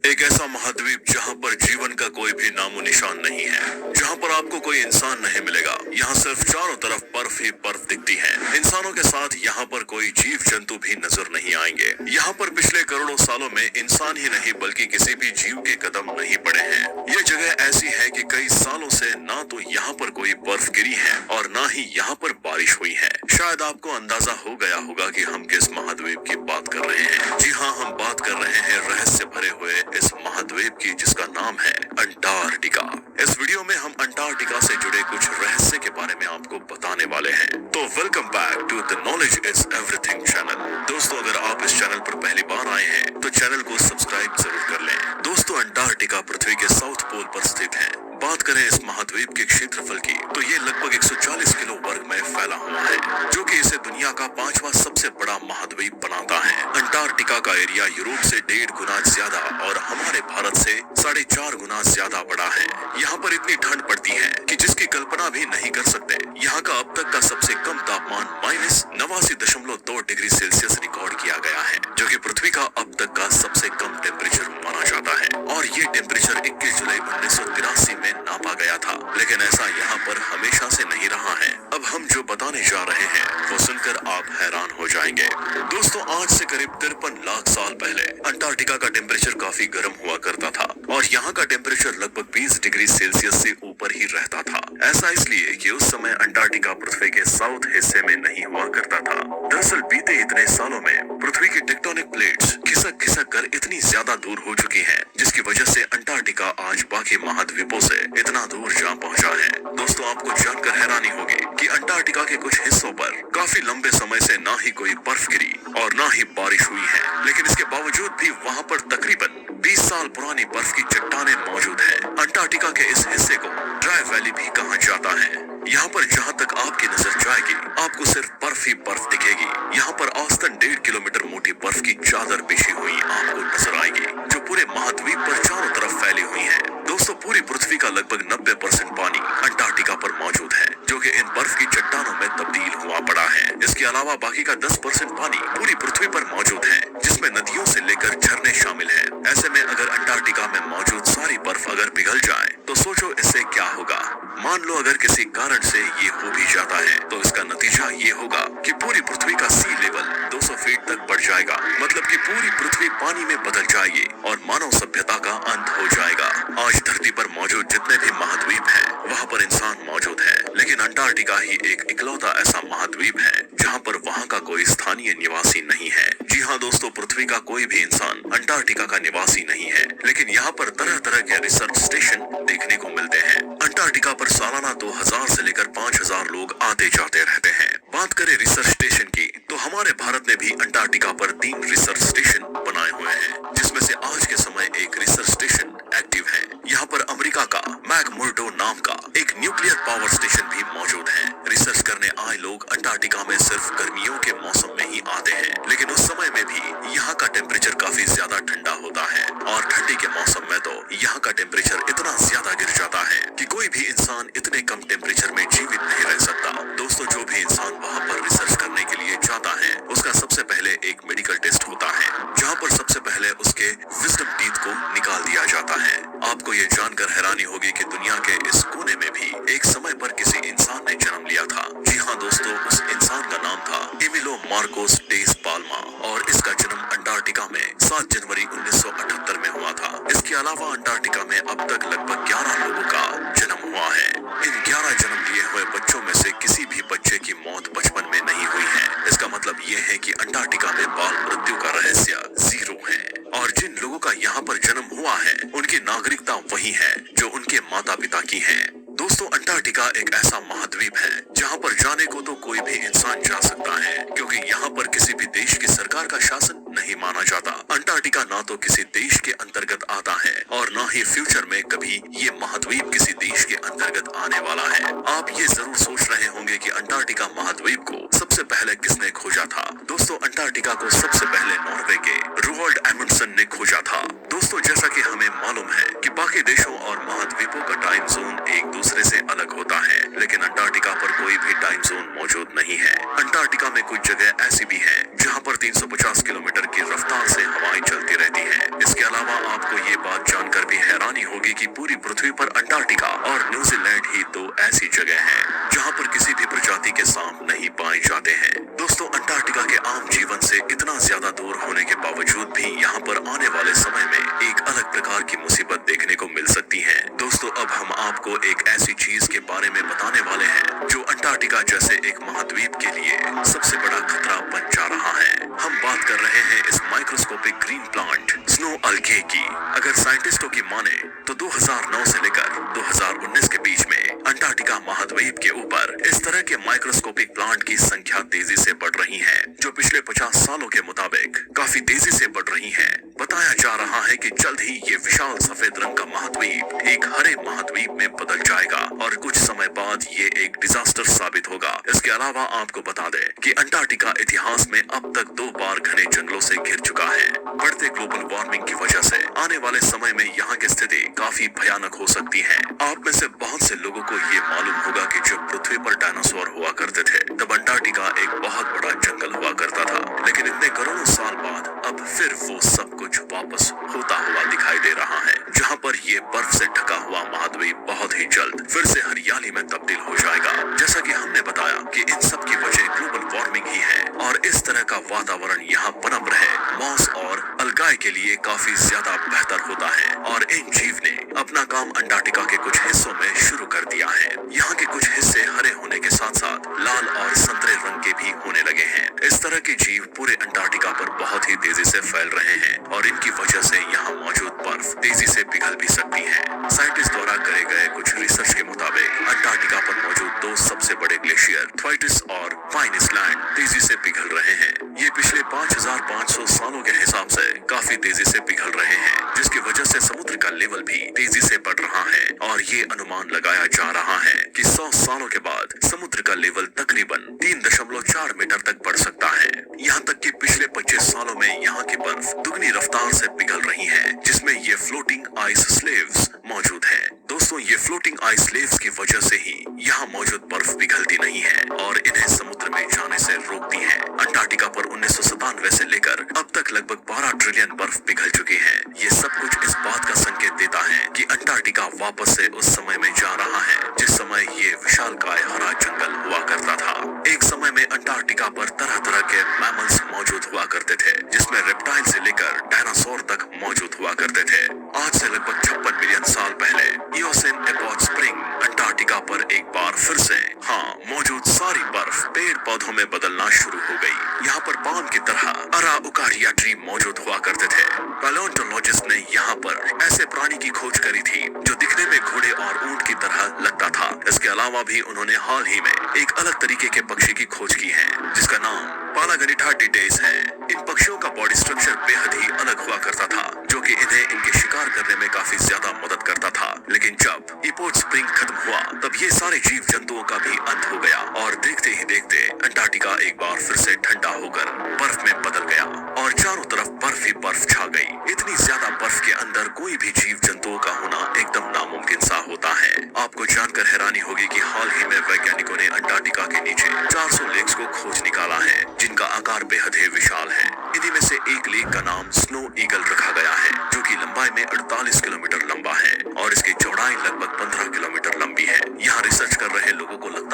एक ऐसा महाद्वीप जहाँ पर जीवन का कोई भी नामो निशान नहीं है, जहाँ पर आपको कोई इंसान नहीं मिलेगा। यहाँ सिर्फ चारों तरफ बर्फ ही बर्फ दिखती है। इंसानों के साथ यहाँ पर कोई जीव जंतु भी नजर नहीं आएंगे। यहाँ पर पिछले करोड़ों सालों में इंसान ही नहीं बल्कि किसी भी जीव के कदम नहीं पड़े हैं। ये जगह ऐसी है कि कई सालों से ना तो यहाँ पर कोई बर्फ गिरी है और ना ही यहाँ पर बारिश हुई है। शायद आपको अंदाजा हो गया होगा कि हम किस महाद्वीप की बात कर रहे हैं। जी हाँ, हम बात कर रहे हैं रहस्य भरे हुए इस महाद्वीप की, जिसका नाम है अंटार्कटिका। इस वीडियो में हम अंटार्कटिका से जुड़े कुछ रहस्य के बारे में आपको बताने वाले हैं। तो welcome back to the knowledge is everything channel. दोस्तों, अगर आप इस चैनल पर पहली बार आए हैं तो चैनल को सब्सक्राइब जरूर कर लें। दोस्तों, अंटार्कटिका पृथ्वी के साउथ पोल पर स्थित है। बात करें इस महाद्वीप के क्षेत्रफल की तो ये लगभग 140 किलो वर्ग में फैला हुआ है, जो कि इसे दुनिया का 5वां सबसे बड़ा महाद्वीप बनाता है। अंटार्कटिका का एरिया यूरोप से 1.5 गुना ज्यादा और हमारे भारत से 4.5 गुना ज्यादा बड़ा है। यहाँ पर इतनी ठंड पड़ती है कि जिसकी कल्पना भी नहीं कर सकते। यहाँ का अब तक का सबसे कम तापमान -89.2 डिग्री सेल्सियस रिकॉर्ड किया गया है, जो कि पृथ्वी का अब तक का सबसे कम टेम्परेचर माना जाता है। और ये टेम्परेचर 21 जुलाई 1983 में नापा गया था। लेकिन ऐसा यहाँ पर हमेशा से नहीं रहा है। अब हम जो बताने जा रहे हैं वो सुनकर आप हैरान हो जाएंगे। दोस्तों, आज से करीब 53 लाख साल पहले अंटार्कटिका का टेम्परेचर काफी गर्म हुआ करता था और यहाँ का टेम्परेचर लगभग 20 डिग्री सेल्सियस से ऊपर ही रहता था। ऐसा इसलिए कि उस समय अंटार्कटिका पृथ्वी के साउथ हिस्से में नहीं हुआ करता था। दरअसल बीते इतने सालों में पृथ्वी की टेक्टोनिक प्लेट्स खिसक खिसक कर इतनी ज्यादा दूर हो चुकी हैं, जिसकी वजह से अंटार्कटिका आज बाकी महाद्वीपों से इतना दूर जा पहुंचा है। दोस्तों, आपको जानकर हैरानी होगी कि अंटार्कटिका के कुछ हिस्सों पर काफी लंबे समय से ना ही कोई बर्फ गिरी और ना ही बारिश हुई है, लेकिन इसके बावजूद भी वहाँ पर तकरीबन 20 साल पुरानी बर्फ की चट्टानें मौजूद है। अंटार्कटिका के इस हिस्से को ड्राई वैली भी कहा जाता है। यहाँ पर जहाँ तक आपकी नजर जाएगी आपको सिर्फ बर्फ ही बर्फ दिखेगी। यहाँ पर औसतन 1.5 किलोमीटर मोटी बर्फ की चादर बिछी हुई आपको नजर आएगी, जो पूरे महाद्वीप पर चारों तरफ फैली हुई है। दोस्तों, पूरी पृथ्वी का लगभग 90% पानी अंटार्कटिका पर मौजूद है, जो कि इन बर्फ की चट्टानों में तब्दील हुआ पड़ा है। इसके अलावा बाकी का 10% पानी पूरी पृथ्वी पर मौजूद है, जिसमें नदियों से लेकर झरने शामिल हैं। ऐसे में अगर अंटार्कटिका में मौजूद सारी बर्फ अगर पिघल जाए तो सोचो इससे क्या होगा। मान लो अगर किसी कारण से ये हो भी जाता है तो इसका नतीजा ये होगा कि पूरी पृथ्वी का सी लेवल 200 फीट तक बढ़ जाएगा। मतलब कि पूरी पृथ्वी पानी में बदल जाएगी और मानव सभ्यता का अंत हो जाएगा। आज धरती पर मौजूद जितने भी महाद्वीप हैं, वहाँ पर इंसान मौजूद है, लेकिन अंटार्कटिका ही एक इकलौता ऐसा महाद्वीप है जहाँ पर वहाँ का कोई स्थानीय निवासी नहीं है। जी हाँ दोस्तों, पृथ्वी का कोई भी इंसान अंटार्कटिका का निवासी नहीं है, लेकिन यहाँ पर तरह तरह के रिसर्च स्टेशन देखने को मिलते हैं। अंटार्कटिका पर सालाना 2000 से लेकर 5000 लोग आते जाते रहते हैं। बात करें रिसर्च स्टेशन की तो हमारे भारत ने भी अंटार्कटिका पर 3 रिसर्च स्टेशन बनाए हुए हैं, जिसमें से आज के समय एक रिसर्च स्टेशन एक्टिव है। यहाँ पर अमेरिका का मैकमुर्डो नाम का एक न्यूक्लियर पावर स्टेशन भी मौजूद है। रिसर्च करने आए लोग अंटार्कटिका में सिर्फ गर्मियों के मौसम में ही आते हैं, लेकिन उस समय में भी यहाँ का टेम्परेचर काफी ज्यादा ठंडा होता है और ठंडी के मौसम में तो यहाँ का टेम्परेचर इतना ज्यादा गिर जाता है कि कोई भी इंसान इतने कम टेम्परेचर में जीवित नहीं रह सकता। दोस्तों, जो भी इंसान वहाँ पर रिसर्च करने के लिए जाता है उसका सबसे पहले एक मेडिकल टेस्ट होता है, जहाँ पर सबसे पहले उसके विजडम टीथ को निकाल दिया जाता है। आपको ये जानकर हैरानी होगी कि दुनिया के इस कोने में भी एक समय पर किसी इंसान ने जन्म लिया था। जी हाँ दोस्तों, उस इंसान का नाम था एमिलो मार्कोस डेस पाल्मा और इसका जन्म अंटार्कटिका में 7 जनवरी 1978 में हुआ था। इसके अलावा अंटार्कटिका में अब तक लगभग 11 लोगों का जन्म हुआ है। इन 11 जन्म लिए हुए बच्चों में से किसी भी बच्चे की मौत बचपन में नहीं हुई है। इसका मतलब ये है कि अंटार्कटिका में बाल मृत्यु का रहस्य 0 है और जिन लोगों का यहाँ पर जन्म हुआ है उनकी नागरिकता वही है जो उनके माता पिता की है। दोस्तों, अंटार्कटिका एक ऐसा महाद्वीप है जहाँ पर जाने को तो कोई भी इंसान जा सकता है, क्योंकि यहाँ पर किसी भी देश की सरकार का शासन नहीं माना जाता। अंटार्कटिका ना तो किसी देश के अंतर्गत आता है और ना ही फ्यूचर में कभी ये महाद्वीप किसी देश के अंतर्गत आने वाला है। आप ये जरूर सोच रहे होंगे कि अंटार्कटिका महाद्वीप को सबसे पहले किसने खोजा था। दोस्तों, अंटार्कटिका को सबसे पहले नॉर्वे के रोवाल्ड एमंडसन ने खोजा था। दोस्तों, जैसा कि हमें मालूम है कि बाकी देशों और महाद्वीपों का टाइम जोन एक दूसरे से अलग होता है, लेकिन अंटार्कटिका पर कोई भी टाइम जोन मौजूद नहीं है। अंटार्कटिका में कुछ जगह ऐसी भी है जहाँ पर 350 किलोमीटर की रफ्तार से हवाएं चलती रहती हैं। इसके अलावा आपको ये होंगे कि पूरी पृथ्वी पर अंटार्कटिका और न्यूजीलैंड ही दो ऐसी जगह हैं जहां पर किसी भी प्रजाति के सांप नहीं पाए जाते हैं। दोस्तों, अंटार्कटिका के आम जीवन से इतना ज्यादा दूर होने के बावजूद भी यहाँ पर आने वाले समय में एक अलग प्रकार की मुसीबत देखने को मिल सकती है। दोस्तों, अब हम आपको एक ऐसी चीज के बारे में बताने वाले हैं जो अंटार्कटिका जैसे एक महाद्वीप के लिए सबसे बड़ा खतरा बन जा रहा है। हम बात कर रहे हैं इस microscopic green plant snow algae की। अगर साइंटिस्टों की माने तो 2009 से लेकर 2019 के बीच में अंटार्कटिका महाद्वीप के ऊपर इस तरह के माइक्रोस्कोपिक प्लांट की संख्या तेजी से बढ़ रही है, जो पिछले 50 सालों के मुताबिक काफी तेजी से बढ़ रही है। बताया जा रहा है कि जल्द ही ये विशाल सफेद रंग का महाद्वीप एक हरे महाद्वीप में बदल जाएगा और कुछ समय बाद ये एक डिजास्टर साबित होगा। इसके अलावा आपको बता दें कि अंटार्कटिका इतिहास में अब तक 2 बार घने जंगलों से घिर चुका है। बढ़ते ग्लोबल वार्मिंग की वजह से आने वाले समय में यहाँ की स्थिति काफी भयानक हो सकती है। आप में से बहुत से लोगों को ये मालूम होगा कि जब पृथ्वी पर डायनासोर हुआ करते थे तब अंटार्कटिका एक बहुत बड़ा जंगल हुआ करता था, लेकिन इतने करोड़ों साल बाद अब फिर वो सब कुछ वापस होता हुआ दिखाई दे रहा है, जहाँ पर ये बर्फ से ढका हुआ महाद्वीप बहुत ही जल्द फिर से हरियाली में तब्दील हो जाएगा। जैसा कि हमने बताया कि इन सब की वजह ग्लोबल वार्मिंग ही है और इस तरह का वातावरण यहाँ पनप रहे मॉस और अलगाए के लिए काफी ज्यादा बेहतर होता है और इन जीव ने अपना काम अंटार्कटिका के कुछ हिस्सों में शुरू कर दिया है। यहाँ के कुछ हिस्से हरे होने के साथ साथ लाल और संतरे रंग के भी होने लगे हैं। इस तरह के जीव पूरे अंटार्कटिका पर बहुत ही तेजी से फैल रहे हैं और इनकी वजह से यहाँ मौजूद बर्फ तेजी से पिघल भी सकती है। साइंटिस्ट द्वारा करे गए कुछ रिसर्च के मुताबिक अंटार्कटिका पर मौजूद 2 सबसे बड़े ग्लेशियर थ्वाइटिस और पाइन आइलैंड तेजी से पिघल रहे हैं। ये पिछले 5500 सालों के हिसाब से काफी तेजी से पिघल रहे हैं, जिसकी वजह से समुद्र का लेवल भी तेजी से बढ़ रहा है और ये अनुमान लगाया जा रहा है कि 100 सालों के बाद समुद्र का लेवल तकरीबन 3.4 मीटर तक बढ़ सकता है। यहाँ तक कि पिछले 25 सालों में यहाँ की बर्फ दुगनी रफ्तार से पिघल रही है, जिसमें ये फ्लोटिंग आइस स्लेव्स मौजूद हैं। दोस्तों, ये फ्लोटिंग आइस स्लेव्स की वजह से ही यहाँ मौजूद बर्फ पिघलती नहीं है और इन्हें समुद्र में जाने से रोकती है। अंटार्कटिका पर 1997 से लेकर अब तक लगभग 12 ट्रिलियन बर्फ पिघल चुकी है। ये सब कुछ इस बात का संकेत देता है कि अंटार्कटिका वापस से उस समय में जा रहा है जिस समय ये विशालकाय हरा जंगल हुआ करता था। एक समय में अंटार्कटिका पर तरह तरह के मैमल्स मौजूद हुआ करते थे, जिसमें रेप्टाइल से लेकर डायनासोर तक मौजूद हुआ करते थे। आज से लगभग 56 मिलियन साल पहले इयोसेन एपॉच स्प्रिंग अंटार्कटिका पर एक बार फिर से मौजूद सारी बर्फ पेड़ पौधों में बदलना शुरू हो गई। यहाँ पर पाम की तरह अराउकारिया ट्री मौजूद हुआ करते थे। पैलियोंटोलॉजिस्ट ने यहाँ पर ऐसे प्राणी की खोज करी थी जो दिखने में घोड़े और ऊंट की तरह लगता था। इसके अलावा भी उन्होंने हाल ही में एक अलग तरीके के पक्षी की खोज की है जिसका नाम पालागनिटाडिडेस है। इन पक्षियों का बॉडी स्ट्रक्चर बेहद ही अलग हुआ करता था, जो कि इन्हें इनके शिकार करने में काफी ज्यादा मदद करता था। लेकिन जब इपोच स्प्रिंग खत्म हुआ तब ये सारे जीव जंतुओं का भी अंत हो गया और देखते ही देखते अंटार्कटिका एक बार फिर से ठंडा होकर बर्फ में बदल गया और चारों तरफ बर्फ ही बर्फ छा गई। इतनी ज्यादा बर्फ के अंदर कोई भी जीव जंतुओं का होना एकदम नामुमकिन सा होता है। आपको जानकर हैरानी होगी कि हाल ही में वैज्ञानिकों ने अंटार्कटिका के नीचे 400 लेक्स को खोज निकाला है, जिनका आकार बेहद ही विशाल है। इन्हीं में से एक लेक का नाम स्नो ईगल रखा गया है, जो कि लंबाई में